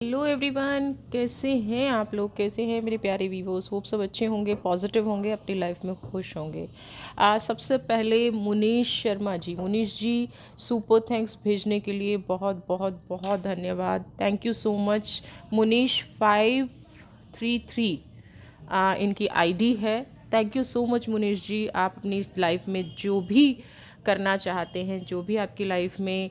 Hello everyone, कैसे हैं आप लोग? कैसे हैं मेरे प्यारे वीवोस? होप सब अच्छे होंगे, पॉजिटिव होंगे, अपनी लाइफ में खुश होंगे। आज सबसे पहले मुनीश शर्मा जी, मुनीश जी, सुपर थैंक्स भेजने के लिए बहुत बहुत बहुत धन्यवाद। Thank you so much. Munish 533 इनकी आईडी है। Thank you so much Munish ji. आप अपनी लाइफ में जो भी करना चाहते हैं, जो भी आपकी लाइफ में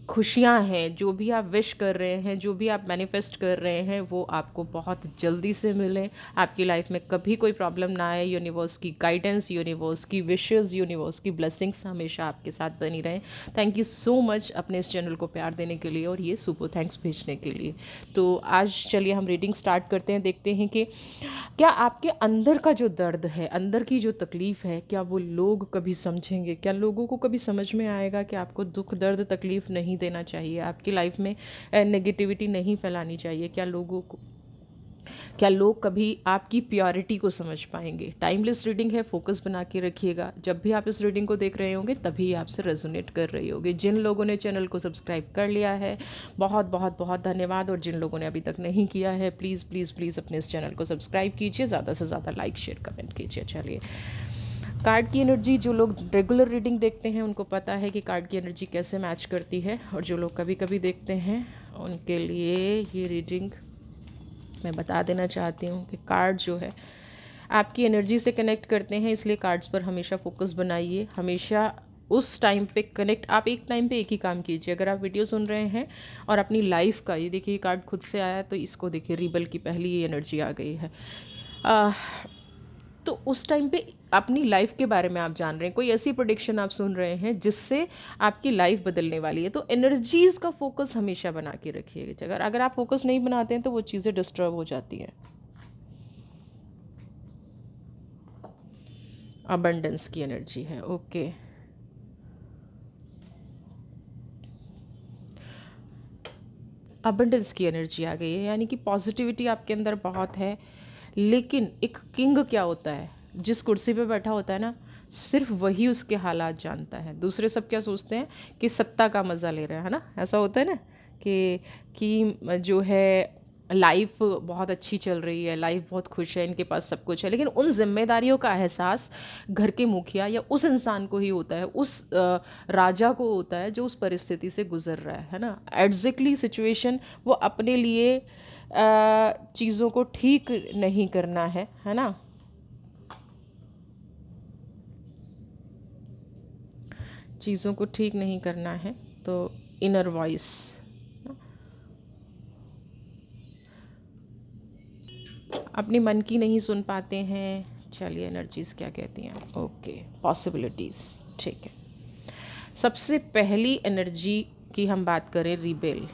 खुशियाँ हैं, जो भी आप विश कर रहे हैं, जो भी आप मैनिफेस्ट कर रहे हैं, वो आपको बहुत जल्दी से मिले। आपकी लाइफ में कभी कोई प्रॉब्लम ना आए। यूनिवर्स की गाइडेंस, यूनिवर्स की विशेस, यूनिवर्स की ब्लेसिंग्स हमेशा आपके साथ बनी रहें। थैंक यू सो मच अपने इस चैनल को प्यार देने के लिए और ये सुपर थैंक्स भेजने के लिए। तो आज चलिए हम रीडिंग स्टार्ट करते हैं। देखते हैं कि क्या आपके अंदर का जो दर्द है, अंदर की जो तकलीफ़ है, क्या वो लोग कभी समझेंगे? क्या लोगों को कभी समझ में आएगा कि आपको दुख दर्द तकलीफ़ नहीं देना चाहिए, आपकी लाइफ में नेगेटिविटी नहीं फैलानी चाहिए? क्या लोग कभी आपकी प्योरिटी को समझ पाएंगे? टाइमलेस रीडिंग है, फोकस बना के रखिएगा। जब भी आप इस रीडिंग को देख रहे होंगे तभी आपसे रेजोनेट कर रही होगी। जिन लोगों ने चैनल को सब्सक्राइब कर लिया है, बहुत बहुत बहुत धन्यवाद। और जिन लोगों ने अभी तक नहीं किया है, प्लीज़ प्लीज़ प्लीज़ अपने इस चैनल को सब्सक्राइब कीजिए, ज़्यादा से ज़्यादा लाइक शेयर कमेंट कीजिए। चलिए, कार्ड की एनर्जी, जो लोग रेगुलर रीडिंग देखते हैं उनको पता है कि कार्ड की एनर्जी कैसे मैच करती है, और जो लोग कभी कभी देखते हैं उनके लिए ये रीडिंग मैं बता देना चाहती हूँ कि कार्ड जो है आपकी एनर्जी से कनेक्ट करते हैं। इसलिए कार्ड्स पर हमेशा फोकस बनाइए, हमेशा उस टाइम पे कनेक्ट। आप एक टाइम पे एक ही काम कीजिए। अगर आप वीडियो सुन रहे हैं और अपनी लाइफ का, ये देखिए कार्ड खुद से आया, तो इसको देखिए, रिबल की पहली ये एनर्जी आ गई है। तो उस टाइम पे अपनी लाइफ के बारे में आप जान रहे हैं, कोई ऐसी प्रोडिक्शन आप सुन रहे हैं जिससे आपकी लाइफ बदलने वाली है। तो एनर्जीज़ का फोकस हमेशा बना के रखिएगा। अगर आप फोकस नहीं बनाते हैं तो वो चीज़ें डिस्टर्ब हो जाती हैं। अबंडेंस की एनर्जी है, ओके। अबंडेंस की एनर्जी आ गई है, यानी कि पॉजिटिविटी आपके अंदर बहुत है। लेकिन एक किंग क्या होता है? जिस कुर्सी पे बैठा होता है ना, सिर्फ वही उसके हालात जानता है। दूसरे सब क्या सोचते हैं कि सत्ता का मज़ा ले रहा है ना? ऐसा होता है ना कि जो है लाइफ बहुत अच्छी चल रही है, लाइफ बहुत खुश है, इनके पास सब कुछ है। लेकिन उन जिम्मेदारियों का एहसास घर के मुखिया या उस इंसान को ही होता है, उस राजा को होता है जो उस परिस्थिति से गुजर रहा है ना? एग्जैक्टली सिचुएशन वो अपने लिए चीज़ों को ठीक नहीं करना है ना? चीज़ों को ठीक नहीं करना है, तो इनर वॉइस अपने मन की नहीं सुन पाते हैं। चलिए, एनर्जीज क्या कहती हैं? ओके, पॉसिबिलिटीज़, ठीक है। सबसे पहली एनर्जी की हम बात करें, रिबेल।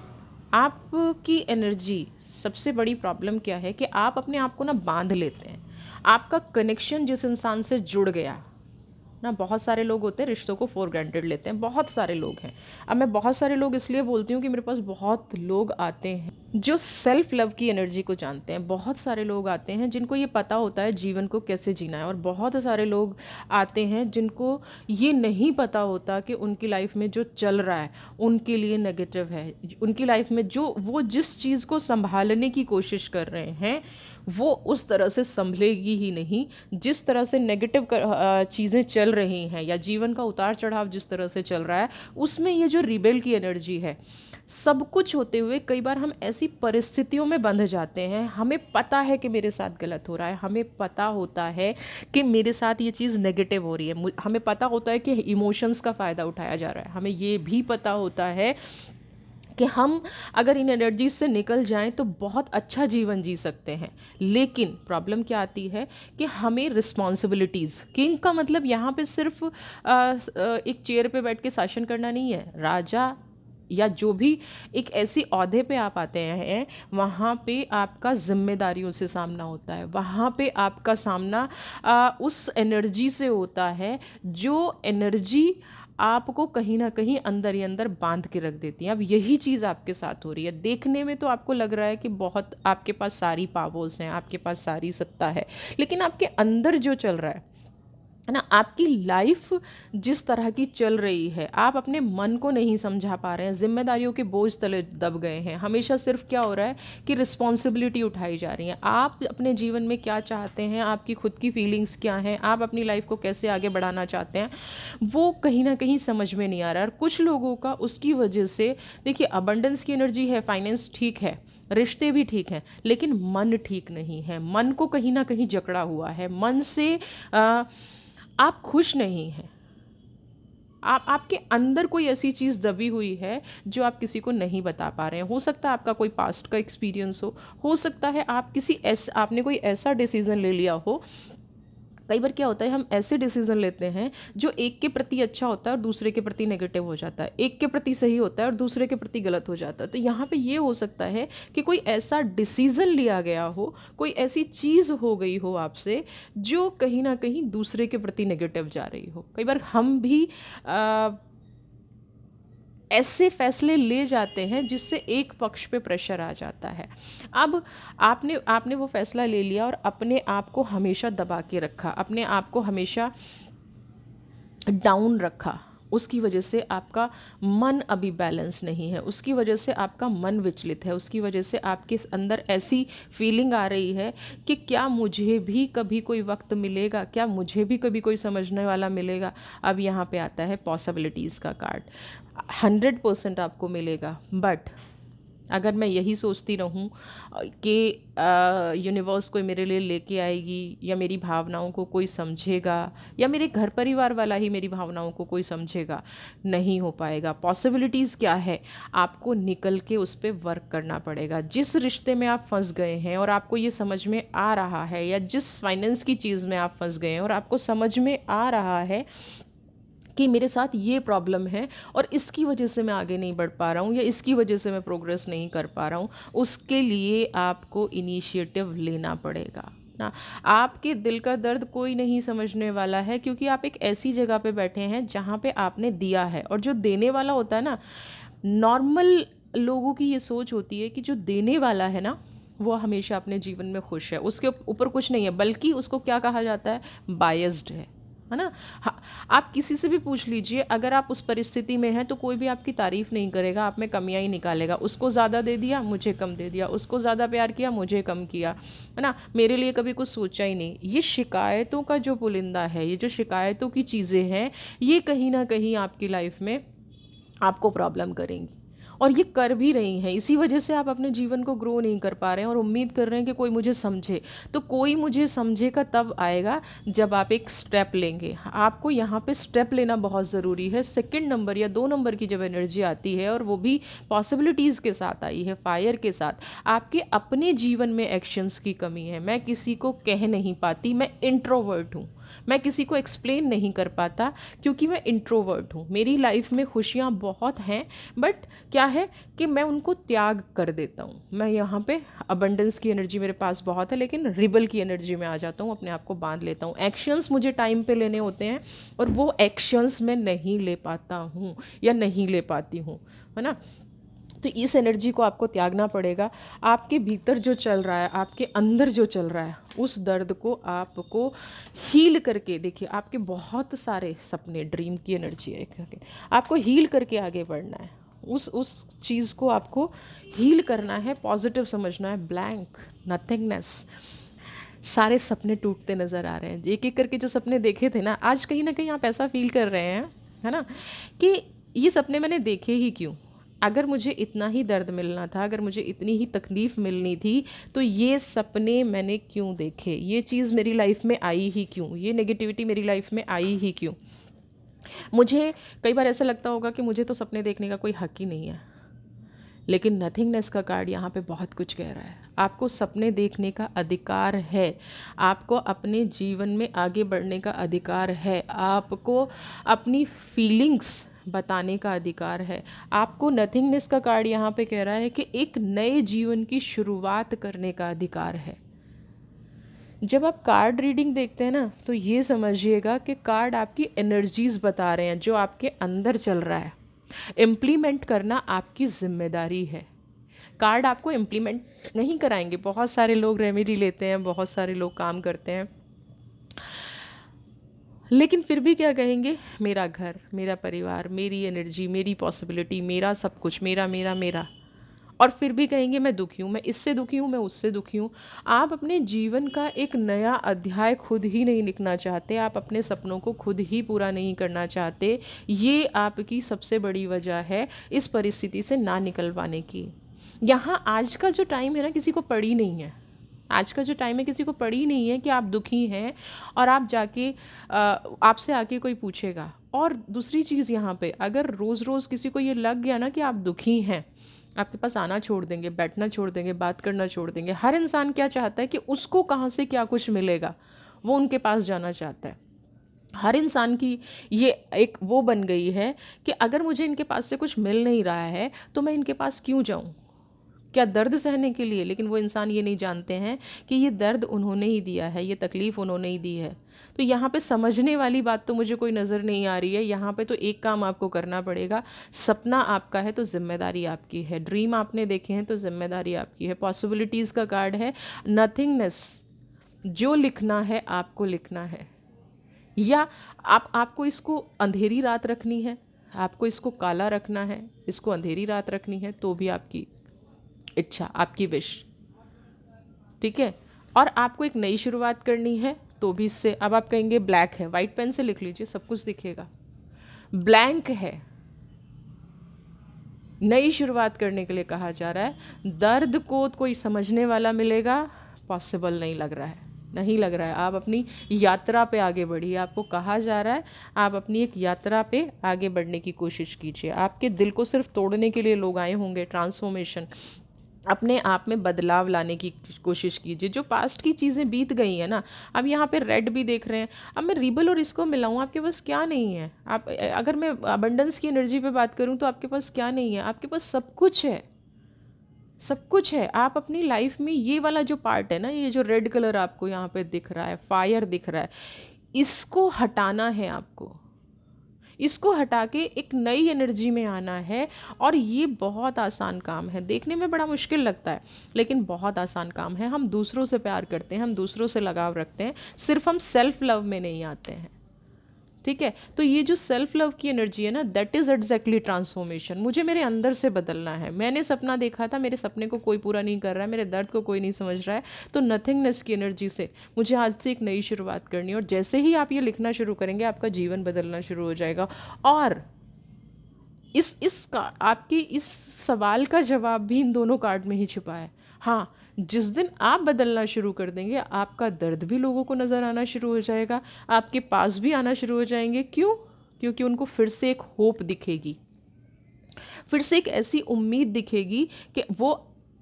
आपकी एनर्जी, सबसे बड़ी प्रॉब्लम क्या है कि आप अपने आप को ना बांध लेते हैं। आपका कनेक्शन जिस इंसान से जुड़ गया ना, बहुत सारे लोग होते हैं रिश्तों को फॉर ग्रांटेड लेते हैं, बहुत सारे लोग हैं। अब मैं बहुत सारे लोग इसलिए बोलती हूँ कि मेरे पास बहुत लोग आते हैं जो सेल्फ लव की एनर्जी को जानते हैं। बहुत सारे लोग आते हैं जिनको ये पता होता है जीवन को कैसे जीना है, और बहुत सारे लोग आते हैं जिनको ये नहीं पता होता कि उनकी लाइफ में जो चल रहा है उनके लिए नेगेटिव है। उनकी लाइफ में जो वो जिस चीज़ को संभालने की कोशिश कर रहे हैं वो उस तरह से संभलेगी ही नहीं। जिस तरह से नेगेटिव चीज़ें चल रही हैं या जीवन का उतार चढ़ाव जिस तरह से चल रहा है, उसमें ये जो रिबेल की एनर्जी है, सब कुछ होते हुए कई बार हम ऐसी परिस्थितियों में बंध जाते हैं। हमें पता है कि मेरे साथ गलत हो रहा है, हमें पता होता है कि मेरे साथ ये चीज़ नेगेटिव हो रही है, हमें पता होता है कि इमोशंस का फ़ायदा उठाया जा रहा है, हमें ये भी पता होता है कि हम अगर इन एनर्जीज से निकल जाएं तो बहुत अच्छा जीवन जी सकते हैं। लेकिन प्रॉब्लम क्या आती है कि हमें रिस्पॉन्सिबिलिटीज़, किंग का मतलब यहाँ पे सिर्फ एक चेयर पे बैठ के शासन करना नहीं है। राजा या जो भी एक ऐसी ओहदे पे आप आते हैं, वहाँ पे आपका जिम्मेदारियों से सामना होता है। वहाँ पे आपका सामना उस एनर्जी से होता है जो एनर्जी आपको कहीं ना कहीं अंदर ही अंदर बांध के रख देती हैं। अब यही चीज़ आपके साथ हो रही है। देखने में तो आपको लग रहा है कि बहुत आपके पास सारी पावर्स हैं, आपके पास सारी सत्ता है, लेकिन आपके अंदर जो चल रहा है है ना। आपकी लाइफ जिस तरह की चल रही है, आप अपने मन को नहीं समझा पा रहे हैं, जिम्मेदारियों के बोझ तले दब गए हैं, हमेशा सिर्फ क्या हो रहा है कि रिस्पॉन्सिबिलिटी उठाई जा रही है। आप अपने जीवन में क्या चाहते हैं, आपकी खुद की फीलिंग्स क्या हैं, आप अपनी लाइफ को कैसे आगे बढ़ाना चाहते हैं, वो कहीं ना कहीं समझ में नहीं आ रहा है। और कुछ लोगों का उसकी वजह से, देखिए अबंडेंस की एनर्जी है, फाइनेंस ठीक है, रिश्ते भी ठीक हैं, लेकिन मन ठीक नहीं है। मन को कहीं ना कहीं जकड़ा हुआ है, मन से आप खुश नहीं हैं। आप आपके अंदर कोई ऐसी चीज़ दबी हुई है जो आप किसी को नहीं बता पा रहे हैं। हो सकता है आपका कोई पास्ट का एक्सपीरियंस हो सकता है आप आपने कोई ऐसा डिसीज़न ले लिया हो। कई बार क्या होता है, हम ऐसे डिसीजन लेते हैं जो एक के प्रति अच्छा होता है और दूसरे के प्रति नेगेटिव हो जाता है, एक के प्रति सही होता है और दूसरे के प्रति गलत हो जाता है। तो यहाँ पे ये हो सकता है कि कोई ऐसा डिसीजन लिया गया हो, कोई ऐसी चीज़ हो गई हो आपसे जो कहीं ना कहीं दूसरे के प्रति नेगेटिव जा रही हो। कई बार हम भी ऐसे फैसले ले जाते हैं जिससे एक पक्ष पे प्रेशर आ जाता है। अब आपने आपने वो फैसला ले लिया और अपने आप को हमेशा दबा के रखा, अपने आप को हमेशा डाउन रखा। उसकी वजह से आपका मन अभी बैलेंस नहीं है, उसकी वजह से आपका मन विचलित है, उसकी वजह से आपके अंदर ऐसी फीलिंग आ रही है कि क्या मुझे भी कभी कोई वक्त मिलेगा, क्या मुझे भी कभी कोई समझने वाला मिलेगा। अब यहाँ पे आता है पॉसिबिलिटीज़ का कार्ड। 100% आपको मिलेगा, बट अगर मैं यही सोचती रहूं कि यूनिवर्स कोई मेरे लिए लेके आएगी, या मेरी भावनाओं को कोई समझेगा, या मेरे घर परिवार वाला ही मेरी भावनाओं को कोई समझेगा, नहीं हो पाएगा। पॉसिबिलिटीज़ क्या है, आपको निकल के उस पर वर्क करना पड़ेगा। जिस रिश्ते में आप फंस गए हैं और आपको ये समझ में आ रहा है, या जिस फाइनेंस की चीज़ में आप फंस गए हैं और आपको समझ में आ रहा है कि मेरे साथ ये प्रॉब्लम है और इसकी वजह से मैं आगे नहीं बढ़ पा रहा हूँ, या इसकी वजह से मैं प्रोग्रेस नहीं कर पा रहा हूँ, उसके लिए आपको इनिशिएटिव लेना पड़ेगा ना। आपके दिल का दर्द कोई नहीं समझने वाला है, क्योंकि आप एक ऐसी जगह पे बैठे हैं जहाँ पे आपने दिया है। और जो देने वाला होता है ना, नॉर्मल लोगों की ये सोच होती है कि जो देने वाला है ना, वो हमेशा अपने जीवन में खुश है, उसके ऊपर कुछ नहीं है, बल्कि उसको क्या कहा जाता है, बायस्ड है ना। हाँ, आप किसी से भी पूछ लीजिए, अगर आप उस परिस्थिति में हैं तो कोई भी आपकी तारीफ नहीं करेगा, आप में कमियां ही निकालेगा। उसको ज़्यादा दे दिया, मुझे कम दे दिया, उसको ज़्यादा प्यार किया, मुझे कम किया, है ना, मेरे लिए कभी कुछ सोचा ही नहीं। ये शिकायतों का जो पुलिंदा है, ये जो शिकायतों की चीज़ें हैं, ये कहीं ना कहीं आपकी लाइफ में आपको प्रॉब्लम करेंगी, और ये कर भी रही हैं। इसी वजह से आप अपने जीवन को ग्रो नहीं कर पा रहे हैं और उम्मीद कर रहे हैं कि कोई मुझे समझे। तो कोई मुझे समझेगा तब आएगा जब आप एक स्टेप लेंगे। आपको यहाँ पे स्टेप लेना बहुत ज़रूरी है। सेकंड नंबर या 2 नंबर की जब एनर्जी आती है, और वो भी पॉसिबिलिटीज़ के साथ आई है, फायर के साथ, आपके अपने जीवन में एक्शंस की कमी है। मैं किसी को कह नहीं पाती, मैं इंट्रोवर्ट हूँ, मैं किसी को एक्सप्लेन नहीं कर पाता क्योंकि मैं इंट्रोवर्ट हूँ। मेरी लाइफ में खुशियाँ बहुत हैं, बट क्या है कि मैं उनको त्याग कर देता हूँ। मैं यहाँ पे अबंडेंस की एनर्जी मेरे पास बहुत है, लेकिन रिबल की एनर्जी में आ जाता हूँ, अपने आप को बांध लेता हूँ। एक्शंस मुझे टाइम पे लेने होते हैं और वो एक्शंस मैं नहीं ले पाता हूँ या नहीं ले पाती हूँ, है ना। तो इस एनर्जी को आपको त्यागना पड़ेगा। आपके भीतर जो चल रहा है, आपके अंदर जो चल रहा है, उस दर्द को आपको हील करके, देखिए आपके बहुत सारे सपने, ड्रीम की एनर्जी है, आपको हील करके आगे बढ़ना है। उस चीज़ को आपको हील करना है, पॉजिटिव समझना है। ब्लैंक, नथिंगनेस, सारे सपने टूटते नज़र आ रहे हैं। एक एक करके जो सपने देखे थे ना, आज कहीं ना कहीं आप ऐसा फील कर रहे हैं, है ना, कि ये सपने मैंने देखे ही क्यों। अगर मुझे इतना ही दर्द मिलना था, अगर मुझे इतनी ही तकलीफ़ मिलनी थी, तो ये सपने मैंने क्यों देखे, ये चीज़ मेरी लाइफ में आई ही क्यों, ये नेगेटिविटी मेरी लाइफ में आई ही क्यों। मुझे कई बार ऐसा लगता होगा कि मुझे तो सपने देखने का कोई हक ही नहीं है, लेकिन नथिंगनेस का कार्ड यहाँ पे बहुत कुछ कह रहा है। आपको सपने देखने का अधिकार है, आपको अपने जीवन में आगे बढ़ने का अधिकार है, आपको अपनी फीलिंग्स बताने का अधिकार है। आपको नथिंगनेस का कार्ड यहाँ पे कह रहा है कि एक नए जीवन की शुरुआत करने का अधिकार है। जब आप कार्ड रीडिंग देखते हैं ना, तो ये समझिएगा कि कार्ड आपकी एनर्जीज बता रहे हैं जो आपके अंदर चल रहा है। इम्प्लीमेंट करना आपकी जिम्मेदारी है। कार्ड आपको इम्प्लीमेंट नहीं कराएंगे। बहुत सारे लोग रेमेडी लेते हैं, बहुत सारे लोग काम करते हैं, लेकिन फिर भी क्या कहेंगे, मेरा घर, मेरा परिवार, मेरी एनर्जी, मेरी पॉसिबिलिटी, मेरा सब कुछ, मेरा मेरा मेरा। और फिर भी कहेंगे मैं दुखी हूँ, मैं इससे दुखी हूँ, मैं उससे दुखी हूँ। आप अपने जीवन का एक नया अध्याय खुद ही नहीं लिखना चाहते, आप अपने सपनों को खुद ही पूरा नहीं करना चाहते। ये आपकी सबसे बड़ी वजह है इस परिस्थिति से ना निकल पाने की। यहाँ आज का जो टाइम है ना, किसी को पड़ी नहीं है। आज का जो टाइम है किसी को पड़ी नहीं है कि आप दुखी हैं और आप जाके आपसे आके कोई पूछेगा। और दूसरी चीज़ यहाँ पे, अगर रोज़ रोज़ किसी को ये लग गया ना कि आप दुखी हैं, आपके पास आना छोड़ देंगे, बैठना छोड़ देंगे, बात करना छोड़ देंगे। हर इंसान क्या चाहता है कि उसको कहाँ से क्या कुछ मिलेगा, वो उनके पास जाना चाहता है। हर इंसान की ये एक वो बन गई है कि अगर मुझे इनके पास से कुछ मिल नहीं रहा है तो मैं इनके पास क्यों जाऊँ, क्या दर्द सहने के लिए। लेकिन वो इंसान ये नहीं जानते हैं कि ये दर्द उन्होंने ही दिया है, ये तकलीफ़ उन्होंने ही दी है। तो यहाँ पे समझने वाली बात तो मुझे कोई नज़र नहीं आ रही है। यहाँ पे तो एक काम आपको करना पड़ेगा, सपना आपका है तो जिम्मेदारी आपकी है, ड्रीम आपने देखे हैं तो जिम्मेदारी आपकी है। पॉसिबिलिटीज़ का कार्ड है नथिंगनेस, जो लिखना है आपको लिखना है। या आपको इसको अंधेरी रात रखनी है, आपको इसको काला रखना है, इसको अंधेरी रात रखनी है, तो भी आपकी इच्छा, आपकी विश। ठीक है। और आपको एक नई शुरुआत करनी है तो भी इससे, अब आप कहेंगे ब्लैक है, वाइट पेन से लिख लीजिए, सब कुछ दिखेगा। ब्लैंक है, नई शुरुआत करने के लिए कहा जा रहा है। दर्द को कोई समझने वाला मिलेगा, पॉसिबल नहीं लग रहा है, नहीं लग रहा है। आप अपनी यात्रा पे आगे बढ़िए, आपको कहा जा रहा है आप अपनी एक यात्रा पे आगे बढ़ने की कोशिश कीजिए। आपके दिल को सिर्फ तोड़ने के लिए लोग आए होंगे, ट्रांसफॉर्मेशन, अपने आप में बदलाव लाने की कोशिश कीजिए। जो पास्ट की चीज़ें बीत गई हैं ना, अब यहाँ पे रेड भी देख रहे हैं, अब मैं रिबल और इसको मिलाऊँ, आपके पास क्या नहीं है। आप अगर मैं अबंडेंस की एनर्जी पे बात करूँ तो आपके पास क्या नहीं है, आपके पास सब कुछ है, सब कुछ है। आप अपनी लाइफ में ये वाला जो पार्ट है ना, ये जो रेड कलर आपको यहाँ पे दिख रहा है, फायर दिख रहा है, इसको हटाना है आपको, इसको हटा के एक नई एनर्जी में आना है। और ये बहुत आसान काम है, देखने में बड़ा मुश्किल लगता है लेकिन बहुत आसान काम है। हम दूसरों से प्यार करते हैं, हम दूसरों से लगाव रखते हैं, सिर्फ हम सेल्फ लव में नहीं आते हैं। ठीक है। तो ये जो सेल्फ लव की एनर्जी है ना, दैट इज़ एग्जैक्टली ट्रांसफॉर्मेशन। मुझे मेरे अंदर से बदलना है। मैंने सपना देखा था, मेरे सपने को कोई पूरा नहीं कर रहा है, मेरे दर्द को कोई नहीं समझ रहा है, तो नथिंगनेस की एनर्जी से मुझे आज से एक नई शुरुआत करनी है। और जैसे ही आप ये लिखना शुरू करेंगे, आपका जीवन बदलना शुरू हो जाएगा। और इसका आपके इस सवाल का जवाब भी इन दोनों कार्ड में ही छिपा है। हाँ, जिस दिन आप बदलना शुरू कर देंगे, आपका दर्द भी लोगों को नज़र आना शुरू हो जाएगा, आपके पास भी आना शुरू हो जाएंगे। क्यों? क्योंकि उनको फिर से एक होप दिखेगी, फिर से एक ऐसी उम्मीद दिखेगी कि वो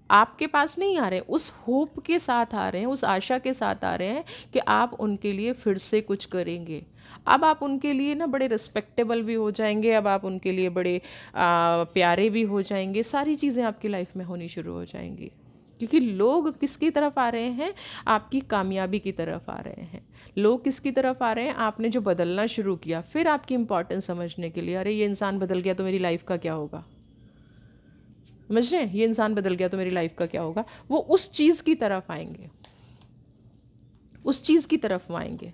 आपके पास नहीं आ रहे हैं, उस होप के साथ आ रहे हैं, उस आशा के साथ आ रहे हैं कि आप उनके लिए फिर से कुछ करेंगे। अब आप उनके लिए ना बड़े रिस्पेक्टेबल भी हो जाएंगे, अब आप उनके लिए बड़े प्यारे भी हो जाएंगे, सारी चीज़ें आपकी लाइफ में होनी शुरू हो जाएंगी। क्योंकि लोग किसकी तरफ आ रहे हैं, आपकी कामयाबी की तरफ आ रहे हैं। लोग किसकी तरफ आ रहे हैं, आपने जो बदलना शुरू किया, फिर आपकी इंपॉर्टेंस समझने के लिए। अरे ये इंसान बदल गया तो मेरी लाइफ का क्या होगा, समझ रहे हैं, ये इंसान बदल गया तो मेरी लाइफ का क्या होगा। वो उस चीज़ की तरफ आएंगे, उस चीज़ की तरफ आएंगे।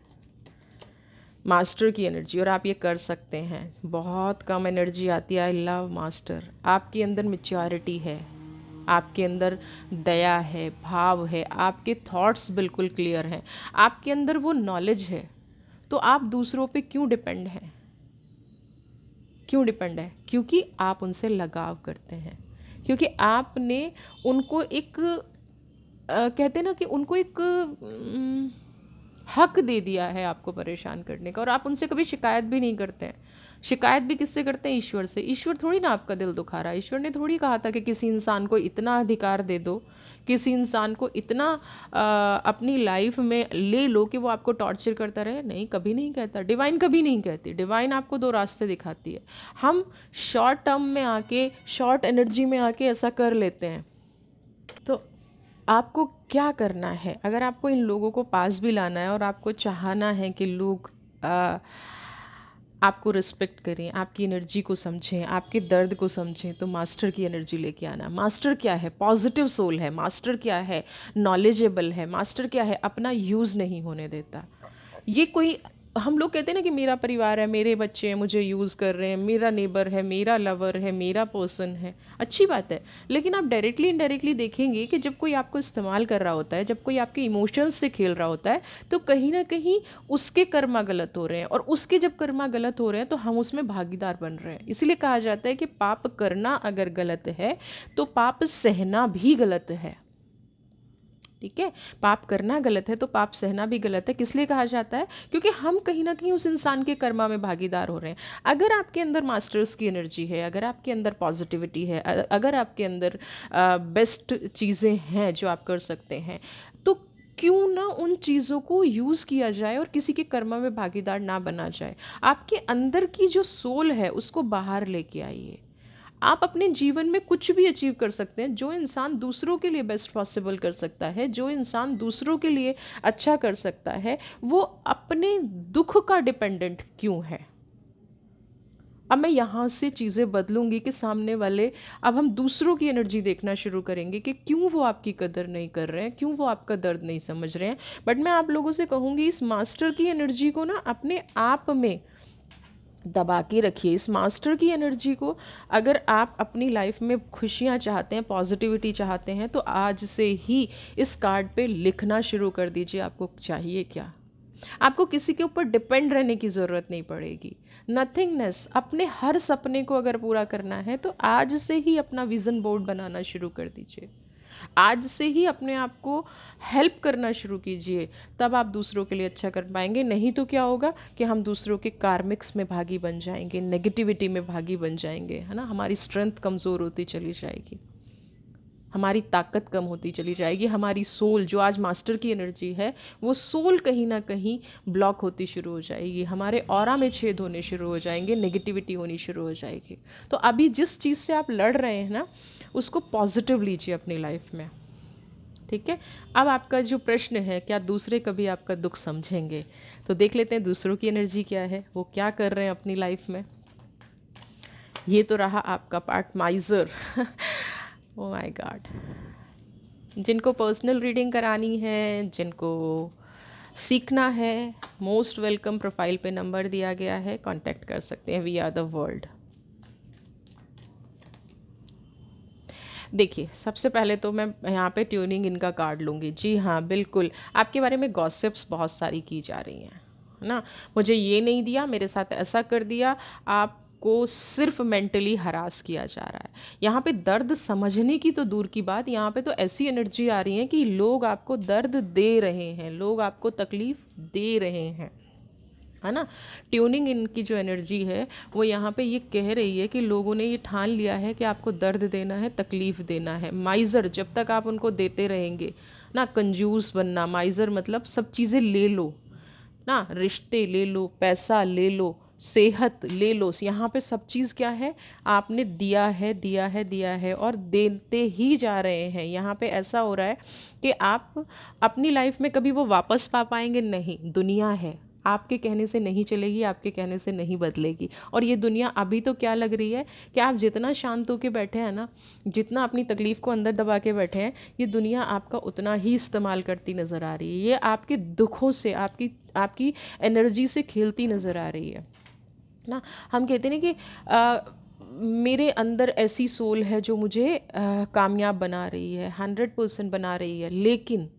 मास्टर की एनर्जी, और आप ये कर सकते हैं। बहुत कम एनर्जी आती है, आई लव मास्टर। आपके अंदर मैच्योरिटी है, आपके अंदर दया है, भाव है, आपके थॉट्स बिल्कुल क्लियर हैं, आपके अंदर वो नॉलेज है। तो आप दूसरों पे क्यों डिपेंड हैं, क्यों डिपेंड है? क्योंकि आप उनसे लगाव करते हैं, क्योंकि आपने उनको एक कहते हैं ना कि उनको एक हक दे दिया है आपको परेशान करने का। और आप उनसे कभी शिकायत भी नहीं करते हैं। शिकायत भी किससे करते हैं? ईश्वर से। ईश्वर थोड़ी ना आपका दिल दुखा रहा है, ईश्वर ने थोड़ी कहा था कि किसी इंसान को इतना अधिकार दे दो, किसी इंसान को इतना अपनी लाइफ में ले लो कि वो आपको टॉर्चर करता रहे। नहीं, कभी नहीं कहता, डिवाइन कभी नहीं कहती। डिवाइन आपको दो रास्ते दिखाती है। हम शॉर्ट टर्म में आके, शॉर्ट एनर्जी में आके ऐसा कर लेते हैं। तो आपको क्या करना है, अगर आपको इन लोगों को पास भी लाना है और आपको चाहना है कि लोग आपको रिस्पेक्ट करें, आपकी एनर्जी को समझें, आपके दर्द को समझें, तो मास्टर की एनर्जी लेके आना। मास्टर क्या है? पॉजिटिव सोल है। मास्टर क्या है? नॉलेजेबल है। मास्टर क्या है? अपना यूज़ नहीं होने देता। ये कोई हम लोग कहते हैं ना कि मेरा परिवार है, मेरे बच्चे हैं, मुझे यूज़ कर रहे हैं, मेरा नेबर है, मेरा लवर है, मेरा पर्सन है, अच्छी बात है। लेकिन आप डायरेक्टली इनडायरेक्टली देखेंगे कि जब कोई आपको इस्तेमाल कर रहा होता है, जब कोई आपके इमोशंस से खेल रहा होता है, तो कहीं ना कहीं उसके कर्मा गलत हो रहे हैं, और उसके जब कर्मा गलत हो रहे हैं तो हम उसमें भागीदार बन रहे हैं। इसीलिए कहा जाता है कि पाप करना अगर गलत है तो पाप सहना भी गलत है। ठीक है, पाप करना गलत है तो पाप सहना भी गलत है। किस लिए कहा जाता है? क्योंकि हम कहीं ना कहीं उस इंसान के कर्मा में भागीदार हो रहे हैं। अगर आपके अंदर मास्टर्स की एनर्जी है, अगर आपके अंदर पॉजिटिविटी है, अगर आपके अंदर बेस्ट चीज़ें हैं जो आप कर सकते हैं, तो क्यों ना उन चीज़ों को यूज़ किया जाए और किसी के कर्मा में भागीदार ना बना जाए। आपके अंदर की जो सोल है उसको बाहर लेके आइए। आप अपने जीवन में कुछ भी अचीव कर सकते हैं। जो इंसान दूसरों के लिए बेस्ट पॉसिबल कर सकता है, जो इंसान दूसरों के लिए अच्छा कर सकता है, वो अपने दुख का डिपेंडेंट क्यों है? अब मैं यहाँ से चीज़ें बदलूंगी कि सामने वाले, अब हम दूसरों की एनर्जी देखना शुरू करेंगे कि क्यों वो आपकी कदर नहीं कर रहे हैं, क्यों वो आपका दर्द नहीं समझ रहे हैं। बट मैं आप लोगों से कहूँगी, इस मास्टर की एनर्जी को ना अपने आप में दबा के रखिए। इस मास्टर की एनर्जी को, अगर आप अपनी लाइफ में खुशियाँ चाहते हैं, पॉजिटिविटी चाहते हैं, तो आज से ही इस कार्ड पे लिखना शुरू कर दीजिए आपको चाहिए क्या। आपको किसी के ऊपर डिपेंड रहने की ज़रूरत नहीं पड़ेगी। नथिंगनेस, अपने हर सपने को अगर पूरा करना है तो आज से ही अपना विज़न बोर्ड बनाना शुरू कर दीजिए। आज से ही अपने आप को हेल्प करना शुरू कीजिए, तब आप दूसरों के लिए अच्छा कर पाएंगे। नहीं तो क्या होगा कि हम दूसरों के कार्मिक्स में भागी बन जाएंगे, नेगेटिविटी में भागी बन जाएंगे, है ना। हमारी स्ट्रेंथ कमज़ोर होती चली जाएगी, हमारी ताकत कम होती चली जाएगी, हमारी सोल जो आज मास्टर की एनर्जी है, वो सोल कहीं ना कहीं ब्लॉक होती शुरू हो जाएगी, हमारे ऑरा में छेद होने शुरू हो जाएंगे, नेगेटिविटी होनी शुरू हो जाएगी। तो अभी जिस चीज़ से आप लड़ रहे हैं ना, उसको पॉजिटिव लीजिए अपनी लाइफ में। ठीक है, अब आपका जो प्रश्न है, क्या दूसरे कभी आपका दुख समझेंगे, तो देख लेते हैं दूसरों की एनर्जी क्या है, वो क्या कर रहे हैं अपनी लाइफ में। ये तो रहा आपका part major. Oh my god. जिनको पर्सनल रीडिंग करानी है, जिनको सीखना है, मोस्ट वेलकम। प्रोफाइल पे नंबर दिया गया है, कांटेक्ट कर सकते हैं। We are the world. देखिए, सबसे पहले तो मैं यहाँ पे ट्यूनिंग इनका कार्ड लूँगी। जी हाँ, बिल्कुल, आपके बारे में गॉसिप्स बहुत सारी की जा रही हैं, है ना। मुझे ये नहीं दिया, मेरे साथ ऐसा कर दिया, आपको सिर्फ मेंटली हरास किया जा रहा है। यहाँ पे दर्द समझने की तो दूर की बात, यहाँ पे तो ऐसी एनर्जी आ रही है कि लोग आपको दर्द दे रहे हैं, लोग आपको तकलीफ दे रहे हैं, है ना। ट्यूनिंग इनकी जो एनर्जी है वो यहाँ पे ये कह रही है कि लोगों ने ये ठान लिया है कि आपको दर्द देना है, तकलीफ़ देना है। माइज़र, जब तक आप उनको देते रहेंगे ना, कंजूस बनना। माइज़र मतलब सब चीज़ें ले लो ना, रिश्ते ले लो, पैसा ले लो, सेहत ले लो। यहाँ पे सब चीज़ क्या है, आपने दिया है, दिया है, दिया है, और देते ही जा रहे हैं। यहाँ पे ऐसा हो रहा है कि आप अपनी लाइफ में कभी वो वापस पा पाएंगे नहीं। दुनिया है, आपके कहने से नहीं चलेगी, आपके कहने से नहीं बदलेगी। और ये दुनिया अभी तो क्या लग रही है कि आप जितना शांत होके बैठे हैं ना, जितना अपनी तकलीफ़ को अंदर दबा के बैठे हैं, ये दुनिया आपका उतना ही इस्तेमाल करती नज़र आ रही है। ये आपके दुखों से, आपकी आपकी एनर्जी से खेलती नज़र आ रही है ना। हम कहते हैं ना कि मेरे अंदर ऐसी सोल है जो मुझे कामयाब बना रही है, 100% बना रही है, लेकिन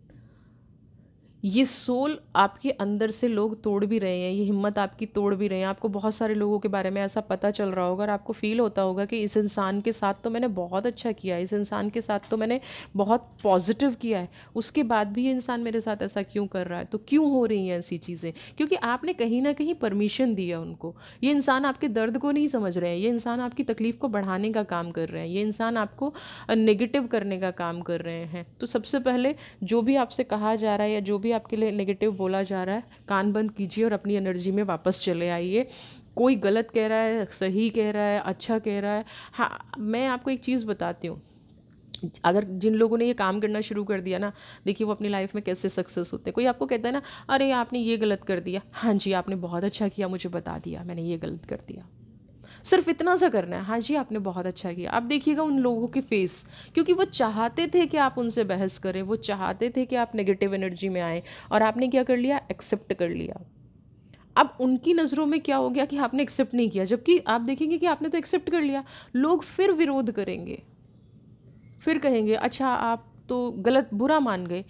ये सोल आपके अंदर से लोग तोड़ भी रहे हैं, ये हिम्मत आपकी तोड़ भी रहे हैं। आपको बहुत सारे लोगों के बारे में ऐसा पता चल रहा होगा और आपको फील होता होगा कि इस इंसान के साथ तो मैंने बहुत अच्छा किया है, इस इंसान के साथ तो मैंने बहुत पॉजिटिव किया है, उसके बाद भी ये इंसान मेरे साथ ऐसा क्यों कर रहा है। तो क्यों हो रही हैं ऐसी चीज़ें? क्योंकि आपने कहीं ना कहीं परमिशन दी है उनको। ये इंसान आपके दर्द को नहीं समझ रहे हैं, ये इंसान आपकी तकलीफ़ को बढ़ाने का काम कर रहे हैं, ये इंसान आपको नेगेटिव करने का काम कर रहे हैं। तो सबसे पहले जो भी आपसे कहा जा रहा है या जो भी आपके लिए नेगेटिव बोला जा रहा है, कान बंद कीजिए और अपनी एनर्जी में वापस चले आइए। कोई गलत कह रहा है, सही कह रहा है, अच्छा कह रहा है। हाँ, मैं आपको एक चीज़ बताती हूँ। अगर जिन लोगों ने ये काम करना शुरू कर दिया ना, देखिए वो अपनी लाइफ में कैसे सक्सेस होते हैं। कोई आपको कहता है ना, अरे आपने ये गलत कर दिया, हाँ जी आपने बहुत अच्छा किया, मुझे बता दिया मैंने ये गलत कर दिया। सिर्फ इतना सा करना है, हाँ जी आपने बहुत अच्छा किया। आप देखिएगा उन लोगों के फेस, क्योंकि वो चाहते थे कि आप उनसे बहस करें, वो चाहते थे कि आप नेगेटिव एनर्जी में आए, और आपने क्या कर लिया, एक्सेप्ट कर लिया। अब उनकी नज़रों में क्या हो गया कि आपने एक्सेप्ट नहीं किया, जबकि आप देखेंगे कि आपने तो एक्सेप्ट कर लिया। लोग फिर विरोध करेंगे, फिर कहेंगे अच्छा आप तो गलत बुरा मान गए।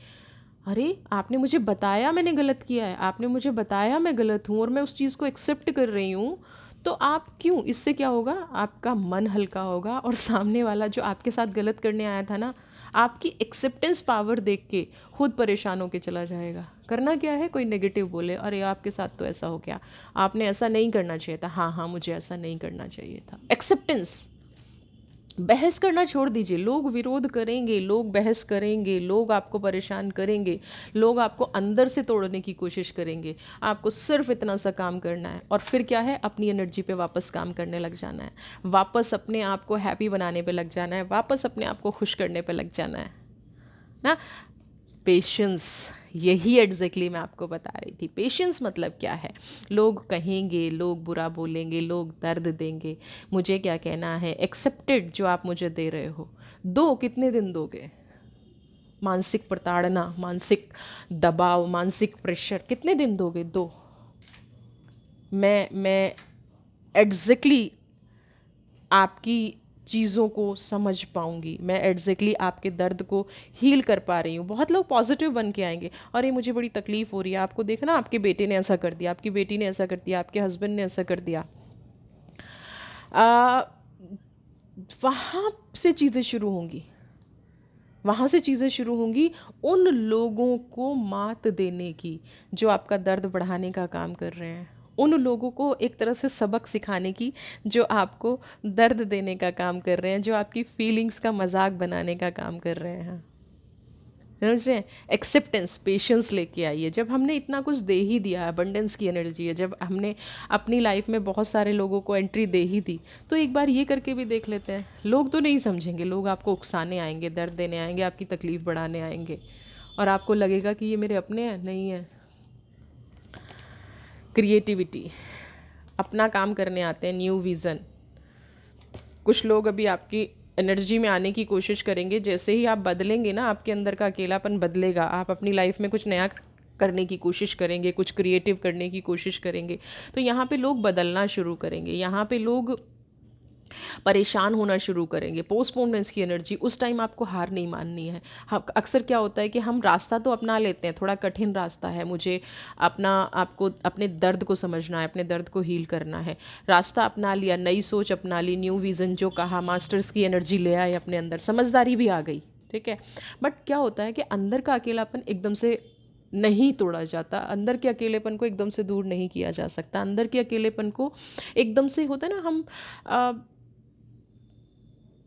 अरे आपने मुझे बताया मैंने गलत किया है, आपने मुझे बताया मैं गलत हूँ और मैं उस चीज़ को एक्सेप्ट कर रही हूँ, तो आप क्यों, इससे क्या होगा, आपका मन हल्का होगा और सामने वाला जो आपके साथ गलत करने आया था ना, आपकी एक्सेप्टेंस पावर देख के खुद परेशान होके चला जाएगा। करना क्या है, कोई नेगेटिव बोले, अरे आपके साथ तो ऐसा हो गया, आपने ऐसा नहीं करना चाहिए था, हाँ हाँ मुझे ऐसा नहीं करना चाहिए था। एक्सेप्टेंस, बहस करना छोड़ दीजिए। लोग विरोध करेंगे, लोग बहस करेंगे, लोग आपको परेशान करेंगे, लोग आपको अंदर से तोड़ने की कोशिश करेंगे। आपको सिर्फ इतना सा काम करना है और फिर क्या है, अपनी एनर्जी पे वापस काम करने लग जाना है, वापस अपने आप को हैप्पी बनाने पे लग जाना है, वापस अपने आप को खुश करने पे लग जाना है ना। पेशेंस, यही एग्जैक्टली मैं आपको बता रही थी। पेशेंस मतलब क्या है, लोग कहेंगे, लोग बुरा बोलेंगे, लोग दर्द देंगे, मुझे क्या कहना है, एक्सेप्टेड जो आप मुझे दे रहे हो, दो, कितने दिन दोगे। मानसिक प्रताड़ना, मानसिक दबाव, मानसिक प्रेशर कितने दिन दोगे, दो। मैं एग्जैक्टली आपकी चीज़ों को समझ पाऊँगी, मैं एग्जैक्टली आपके दर्द को हील कर पा रही हूँ। बहुत लोग पॉजिटिव बन के आएंगे, अरे मुझे बड़ी तकलीफ़ हो रही है, आपको देखना आपके बेटे ने ऐसा कर दिया, आपकी बेटी ने ऐसा कर दिया, आपके हस्बैंड ने ऐसा कर दिया। वहाँ से चीज़ें शुरू होंगी, वहाँ से चीज़ें शुरू होंगी उन लोगों को मात देने की जो आपका दर्द बढ़ाने का काम कर रहे हैं, उन लोगों को एक तरह से सबक सिखाने की जो आपको दर्द देने का काम कर रहे हैं, जो आपकी फीलिंग्स का मजाक बनाने का काम कर रहे हैं। समझ रहे हैं। एक्सेप्टेंस, पेशेंस लेके आइए। जब हमने इतना कुछ दे ही दिया, अबंडेंस की एनर्जी है, जब हमने अपनी लाइफ में बहुत सारे लोगों को एंट्री दे ही दी, तो एक बार ये करके भी देख लेते हैं। लोग तो नहीं समझेंगे, लोग आपको उकसाने आएंगे, दर्द देने आएंगे, आपकी तकलीफ़ बढ़ाने आएंगे और आपको लगेगा कि ये मेरे अपने हैं, नहीं है। क्रिएटिविटी, अपना काम करने आते हैं, न्यू विज़न। कुछ लोग अभी आपकी एनर्जी में आने की कोशिश करेंगे, जैसे ही आप बदलेंगे ना, आपके अंदर का अकेलापन बदलेगा, आप अपनी लाइफ में कुछ नया करने की कोशिश करेंगे, कुछ क्रिएटिव करने की कोशिश करेंगे, तो यहाँ पे लोग बदलना शुरू करेंगे, यहाँ पे लोग परेशान होना शुरू करेंगे। पोस्टपोनमेंट्स की एनर्जी, उस टाइम आपको हार नहीं माननी है। अक्सर क्या होता है कि हम रास्ता तो अपना लेते हैं, थोड़ा कठिन रास्ता है, मुझे आपको अपने दर्द को समझना है, अपने दर्द को हील करना है, रास्ता अपना लिया, नई सोच अपना ली, न्यू विज़न जो कहा, मास्टर्स की एनर्जी ले आए अपने अंदर, समझदारी भी आ गई, ठीक है। बट क्या होता है कि अंदर का अकेलापन एकदम से नहीं तोड़ा जाता, अंदर के अकेलेपन को एकदम से दूर नहीं किया जा सकता, अंदर के अकेलेपन को एकदम से होता है ना, हम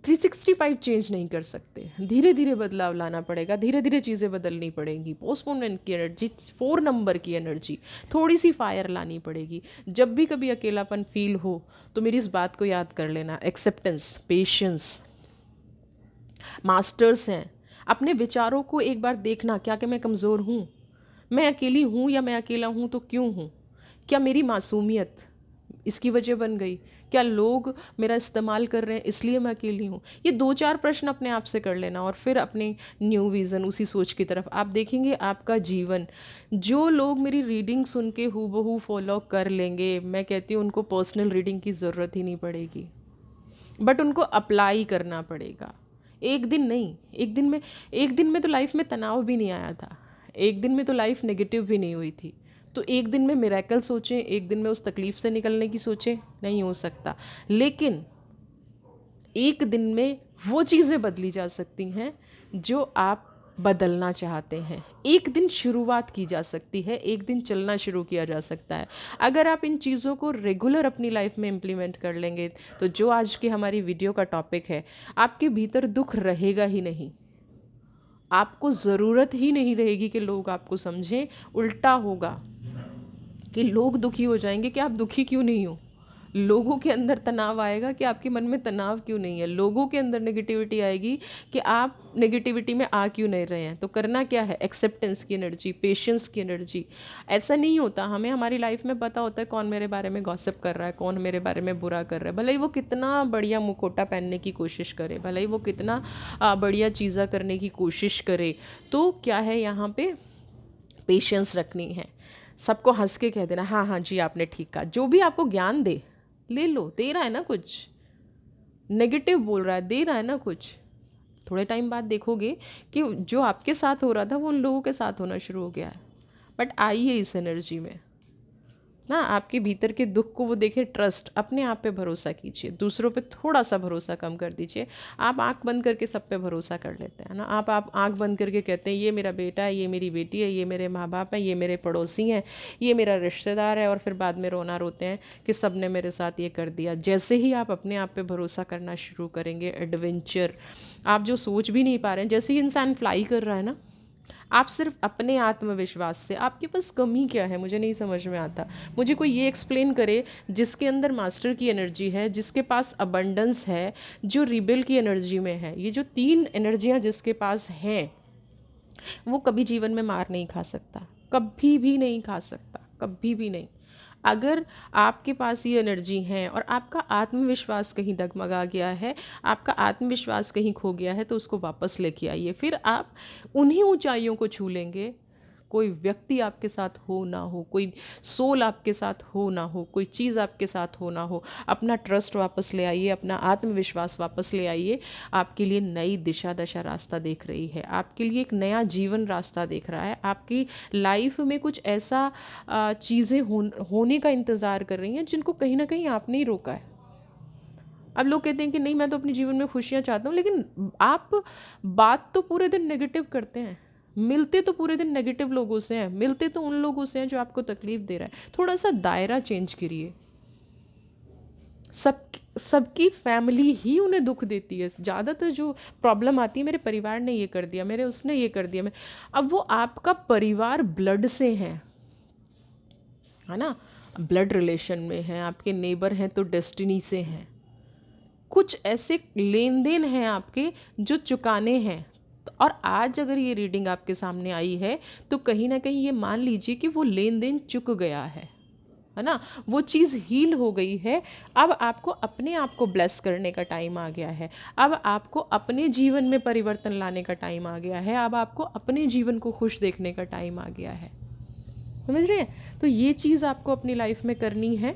365 चेंज नहीं कर सकते, धीरे धीरे बदलाव लाना पड़ेगा, धीरे धीरे चीज़ें बदलनी पड़ेंगी। पोस्टपोनमेंट की एनर्जी, 4 नंबर की एनर्जी, थोड़ी सी फायर लानी पड़ेगी। जब भी कभी अकेलापन फील हो तो मेरी इस बात को याद कर लेना, एक्सेप्टेंस, पेशेंस मास्टर्स हैं। अपने विचारों को एक बार देखना, क्या कि मैं कमज़ोर हूँ, मैं अकेली हूँ, या मैं अकेला हूँ तो क्यों हूँ, क्या मेरी मासूमियत इसकी वजह बन गई, क्या लोग मेरा इस्तेमाल कर रहे हैं इसलिए मैं अकेली हूँ। ये 2-4 प्रश्न अपने आप से कर लेना और फिर अपने न्यू विज़न, उसी सोच की तरफ आप देखेंगे आपका जीवन। जो लोग मेरी रीडिंग सुन के हूबहू फॉलो कर लेंगे, मैं कहती हूँ उनको पर्सनल रीडिंग की ज़रूरत ही नहीं पड़ेगी, बट उनको अप्लाई करना पड़ेगा। एक दिन नहीं, एक दिन में तो लाइफ में तनाव भी नहीं आया था, एक दिन में तो लाइफ नेगेटिव भी नहीं हुई थी, तो एक दिन में मिरेकल सोचें, एक दिन में उस तकलीफ से निकलने की सोचें, नहीं हो सकता। लेकिन एक दिन में वो चीज़ें बदली जा सकती हैं जो आप बदलना चाहते हैं। एक दिन शुरुआत की जा सकती है, एक दिन चलना शुरू किया जा सकता है। अगर आप इन चीज़ों को रेगुलर अपनी लाइफ में इम्प्लीमेंट कर लेंगे, तो जो आज की हमारी वीडियो का टॉपिक है, आपके भीतर दुख रहेगा ही नहीं, आपको ज़रूरत ही नहीं रहेगी कि लोग आपको समझें। उल्टा होगा कि लोग दुखी हो जाएंगे कि आप दुखी क्यों नहीं हो, लोगों के अंदर तनाव आएगा कि आपके मन में तनाव क्यों नहीं है, लोगों के अंदर नेगेटिविटी आएगी कि आप नेगेटिविटी में आ क्यों नहीं रहे हैं। तो करना क्या है, एक्सेप्टेंस की एनर्जी, पेशेंस की एनर्जी। ऐसा नहीं होता, हमें हमारी लाइफ में पता होता है कौन मेरे बारे में गॉसिप कर रहा है, कौन मेरे बारे में बुरा कर रहा है, भले ही वो कितना बढ़िया मुखौटा पहनने की कोशिश करे, भले ही वो कितना बढ़िया चीज़ा करने की कोशिश करे। तो क्या है, यहाँ पे पेशेंस रखनी है। सबको हंस के कह देना हाँ हाँ जी आपने ठीक कहा। जो भी आपको ज्ञान दे, ले लो, दे रहा है ना कुछ, नेगेटिव बोल रहा है, दे रहा है ना कुछ, थोड़े टाइम बाद देखोगे कि जो आपके साथ हो रहा था वो उन लोगों के साथ होना शुरू हो गया है। बट आइए इस एनर्जी में ना, आपके भीतर के दुख को वो देखे, ट्रस्ट, अपने आप पे भरोसा कीजिए, दूसरों पे थोड़ा सा भरोसा कम कर दीजिए। आप आंख बंद करके सब पे भरोसा कर लेते हैं ना, आप आंख बंद करके कहते हैं ये मेरा बेटा है, ये मेरी बेटी है, ये मेरे माँ बाप हैं, ये मेरे पड़ोसी हैं, ये मेरा रिश्तेदार है, और फिर बाद में रोना रोते हैं कि सब ने मेरे साथ ये कर दिया। जैसे ही आप अपने आप पे भरोसा करना शुरू करेंगे, एडवेंचर, आप जो सोच भी नहीं पा रहे हैं, जैसे ही इंसान फ्लाई कर रहा है ना, आप सिर्फ अपने आत्मविश्वास से, आपके पास कमी क्या है मुझे नहीं समझ में आता। मुझे कोई ये एक्सप्लेन करे जिसके अंदर मास्टर की एनर्जी है, जिसके पास अबंडेंस है, जो रिबेल की एनर्जी में है। ये जो तीन एनर्जियाँ जिसके पास हैं, वो कभी जीवन में मार नहीं खा सकता, कभी भी नहीं खा सकता, कभी भी नहीं। अगर आपके पास ये एनर्जी है और आपका आत्मविश्वास कहीं डगमगा गया है, आपका आत्मविश्वास कहीं खो गया है, तो उसको वापस लेके आइए, फिर आप उन्हीं ऊंचाइयों को छू लेंगे। कोई व्यक्ति आपके साथ हो ना हो, कोई सोल आपके साथ हो ना हो, कोई चीज़ आपके साथ हो ना हो, अपना ट्रस्ट वापस ले आइए, अपना आत्मविश्वास वापस ले आइए। आपके लिए नई दिशा दशा रास्ता देख रही है, आपके लिए एक नया जीवन रास्ता देख रहा है, आपकी लाइफ में कुछ ऐसा चीज़ें होने का इंतज़ार कर रही हैं जिनको कहीं ना कहीं आपने ही रोका है। अब लोग कहते हैं कि नहीं मैं तो अपने जीवन में खुशियाँ चाहता हूँ, लेकिन आप बात तो पूरे दिन नेगेटिव करते हैं, मिलते तो पूरे दिन नेगेटिव लोगों से हैं, मिलते तो उन लोगों से हैं जो आपको तकलीफ़ दे रहा है। थोड़ा सा दायरा चेंज करिए। सबकी फैमिली ही उन्हें दुख देती है, ज़्यादातर जो प्रॉब्लम आती है, मेरे परिवार ने ये कर दिया, मेरे उसने ये कर दिया, मैं, अब वो आपका परिवार ब्लड से है ना, ब्लड रिलेशन में है, आपके नेबर हैं तो डेस्टिनी से हैं, कुछ ऐसे लेन देन हैं आपके जो चुकाने हैं। और आज अगर ये रीडिंग आपके सामने आई है तो कहीं ना कहीं ये मान लीजिए कि वो लेन देन चुक गया है ना, वो चीज़ हील हो गई है। अब आपको अपने आप को ब्लेस करने का टाइम आ गया है, अब आपको अपने जीवन में परिवर्तन लाने का टाइम आ गया है, अब आपको अपने जीवन को खुश देखने का टाइम आ गया है। समझ रहे हैं? तो ये चीज़ आपको अपनी लाइफ में करनी है।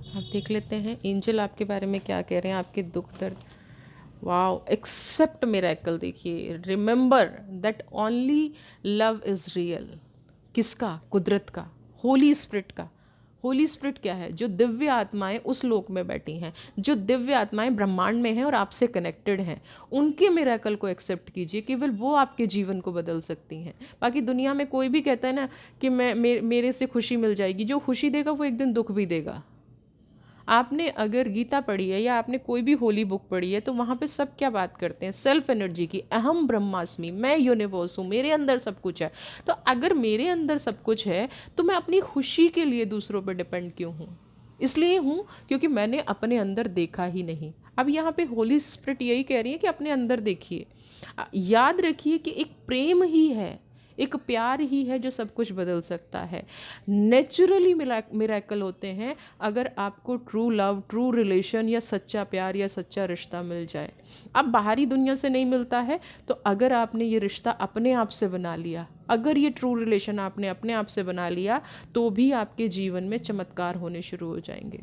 आप देख लेते हैं एंजल आपके बारे में क्या कह रहे हैं, आपके दुख दर्द। Wow, accept miracle. देखिए, remember that only love is real. किसका? कुदरत का, होली स्पिरिट का। होली स्पिरिट क्या है? जो दिव्य आत्माएं उस लोक में बैठी हैं, जो दिव्य आत्माएं ब्रह्मांड में हैं और आपसे कनेक्टेड हैं, उनके मिरेकल को एक्सेप्ट कीजिए। केवल वो आपके जीवन को बदल सकती हैं। बाकी दुनिया में कोई भी कहता है ना कि मेरे से खुशी मिल जाएगी, जो खुशी देगा वो एक दिन दुख भी देगा। आपने अगर गीता पढ़ी है या आपने कोई भी होली बुक पढ़ी है तो वहाँ पे सब क्या बात करते हैं? सेल्फ एनर्जी की। अहम ब्रह्मास्मि, मैं यूनिवर्स हूँ, मेरे अंदर सब कुछ है। तो अगर मेरे अंदर सब कुछ है तो मैं अपनी खुशी के लिए दूसरों पर डिपेंड क्यों हूँ? इसलिए हूँ क्योंकि मैंने अपने अंदर देखा ही नहीं। अब यहाँ पे होली स्पिरिट यही कह रही है कि अपने अंदर देखिए, याद रखिए कि एक प्रेम ही है, एक प्यार ही है जो सब कुछ बदल सकता है। नेचुरली मिरेकल होते हैं अगर आपको ट्रू लव, ट्रू रिलेशन या सच्चा प्यार या सच्चा रिश्ता मिल जाए। अब बाहरी दुनिया से नहीं मिलता है तो अगर आपने ये रिश्ता अपने आप से बना लिया, अगर ये ट्रू रिलेशन आपने अपने आप से बना लिया, तो भी आपके जीवन में चमत्कार होने शुरू हो जाएंगे।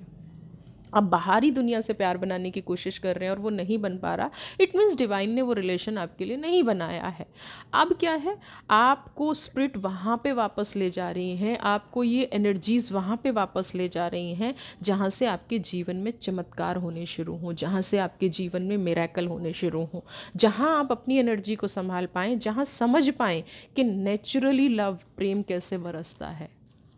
अब बाहरी दुनिया से प्यार बनाने की कोशिश कर रहे हैं और वो नहीं बन पा रहा, इट मीन्स डिवाइन ने वो रिलेशन आपके लिए नहीं बनाया है। अब क्या है, आपको स्पिरिट वहाँ पे वापस ले जा रही हैं, आपको ये एनर्जीज़ वहाँ पे वापस ले जा रही हैं जहाँ से आपके जीवन में चमत्कार होने शुरू हों, जहाँ से आपके जीवन में मिरेकल होने शुरू हों, जहाँ आप अपनी एनर्जी को संभाल पाएँ, जहाँ समझ पाएँ कि नेचुरली लव, प्रेम कैसे बरसता है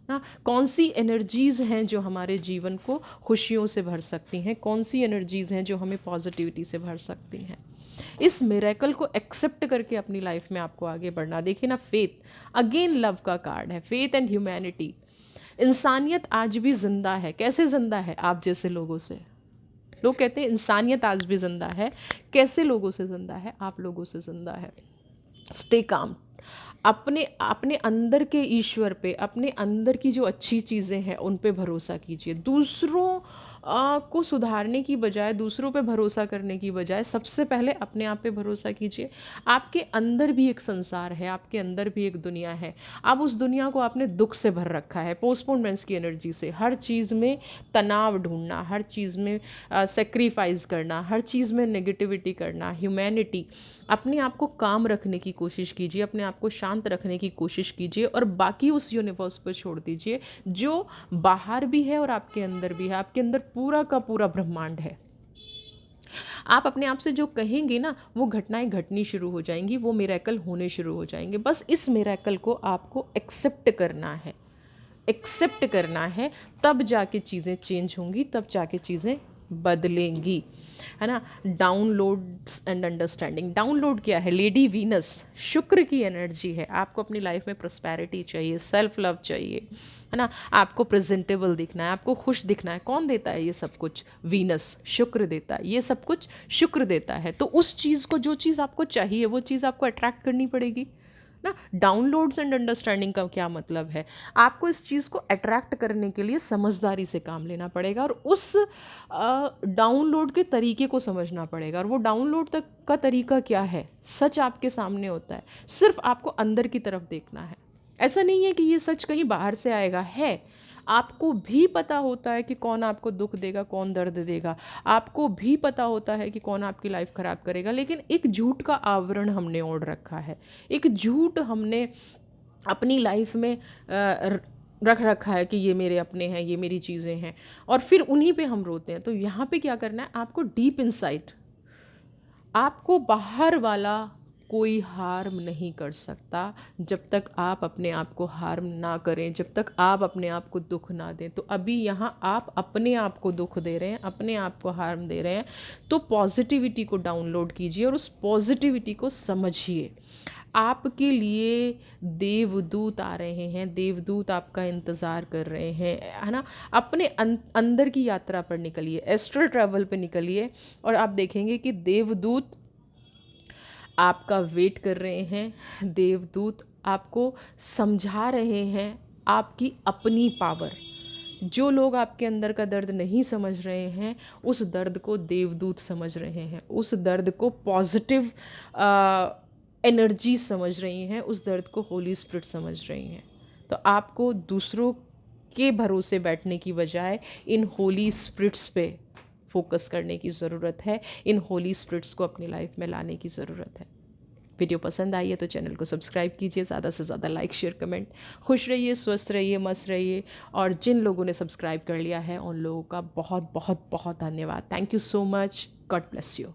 ना। कौन सी एनर्जीज़ हैं जो हमारे जीवन को खुशियों से भर सकती हैं, कौन सी एनर्जीज़ हैं जो हमें पॉजिटिविटी से भर सकती हैं। इस मिरेकल को एक्सेप्ट करके अपनी लाइफ में आपको आगे बढ़ना। देखिए ना, फेथ अगेन लव का कार्ड है, फेथ एंड ह्यूमैनिटी। इंसानियत आज भी जिंदा है। कैसे जिंदा है? आप जैसे लोगों से। लोग कहते हैं इंसानियत आज भी जिंदा है, कैसे लोगों से जिंदा है? आप लोगों से जिंदा है। Stay calm. अपने अपने अंदर के ईश्वर पे, अपने अंदर की जो अच्छी चीज़ें हैं उन पे भरोसा कीजिए। दूसरों को सुधारने की बजाय, दूसरों पे भरोसा करने की बजाय सबसे पहले अपने आप पे भरोसा कीजिए। आपके अंदर भी एक संसार है, आपके अंदर भी एक दुनिया है। अब उस दुनिया को आपने दुख से भर रखा है, पोस्टपोनमेंट्स की एनर्जी से, हर चीज़ में तनाव ढूँढना, हर चीज़ में सैक्रिफाइस करना, हर चीज़ में नेगेटिविटी करना, ह्यूमैनिटी। अपने आप को काम रखने की कोशिश कीजिए, अपने आप को शांत रखने की कोशिश कीजिए और बाकी उस यूनिवर्स पर छोड़ दीजिए जो बाहर भी है और आपके अंदर भी है। आपके अंदर पूरा का पूरा ब्रह्मांड है। आप अपने आप से जो कहेंगे ना, वो घटनाएं घटनी शुरू हो जाएंगी, वो मिरेकल होने शुरू हो जाएंगे। बस इस मिरेकल को आपको एक्सेप्ट करना है, एक्सेप्ट करना है, तब जाके चीज़ें चेंज होंगी, तब जाके चीज़ें बदलेंगी, है ना। Downloads and understanding. डाउनलोड क्या है? लेडी वीनस, शुक्र की एनर्जी है। आपको अपनी लाइफ में प्रॉस्पेरिटी चाहिए, सेल्फ लव चाहिए, है ना। आपको प्रेजेंटेबल दिखना है, आपको खुश दिखना है। कौन देता है ये सब कुछ? वीनस, शुक्र देता है। ये सब कुछ शुक्र देता है। तो उस चीज़ को, जो चीज़ आपको चाहिए, वो चीज़ आपको अट्रैक्ट करनी पड़ेगी ना। डाउनलोड्स एंड अंडरस्टैंडिंग का क्या मतलब है? आपको इस चीज़ को अट्रैक्ट करने के लिए समझदारी से काम लेना पड़ेगा और उस डाउनलोड के तरीके को समझना पड़ेगा। और वो डाउनलोड तक का तरीका क्या है? सच आपके सामने होता है, सिर्फ आपको अंदर की तरफ देखना है। ऐसा नहीं है कि ये सच कहीं बाहर से आएगा, है। आपको भी पता होता है कि कौन आपको दुख देगा, कौन दर्द देगा। आपको भी पता होता है कि कौन आपकी लाइफ ख़राब करेगा। लेकिन एक झूठ का आवरण हमने ओढ़ रखा है, एक झूठ हमने अपनी लाइफ में रख रखा है कि ये मेरे अपने हैं, ये मेरी चीज़ें हैं, और फिर उन्हीं पे हम रोते हैं। तो यहाँ पे क्या करना है? आपको डीप इनसाइट, आपको बाहर वाला कोई हार्म नहीं कर सकता जब तक आप अपने आप को हार्म ना करें, जब तक आप अपने आप को दुख ना दें। तो अभी यहाँ आप अपने आप को दुख दे रहे हैं, अपने आप को हार्म दे रहे हैं। तो पॉजिटिविटी को डाउनलोड कीजिए और उस पॉजिटिविटी को समझिए। आपके लिए देवदूत आ रहे हैं, देवदूत आपका इंतज़ार कर रहे हैं, है ना। अपने अंदर की यात्रा पर निकलिए, एस्ट्रल ट्रैवल पे निकलिए, और आप देखेंगे कि देवदूत आपका वेट कर रहे हैं। देवदूत आपको समझा रहे हैं आपकी अपनी पावर। जो लोग आपके अंदर का दर्द नहीं समझ रहे हैं, उस दर्द को देवदूत समझ रहे हैं, उस दर्द को पॉजिटिव एनर्जी समझ रही हैं, उस दर्द को होली स्पिरिट समझ रही हैं। तो आपको दूसरों के भरोसे बैठने की बजाय इन होली स्पिरिट्स पे फोकस करने की ज़रूरत है, इन होली स्पिरिट्स को अपनी लाइफ में लाने की ज़रूरत है। वीडियो पसंद आई है तो चैनल को सब्सक्राइब कीजिए, ज़्यादा से ज़्यादा लाइक शेयर कमेंट। खुश रहिए, स्वस्थ रहिए, मस्त रहिए। और जिन लोगों ने सब्सक्राइब कर लिया है उन लोगों का बहुत बहुत बहुत धन्यवाद। Thank you so much. God bless you.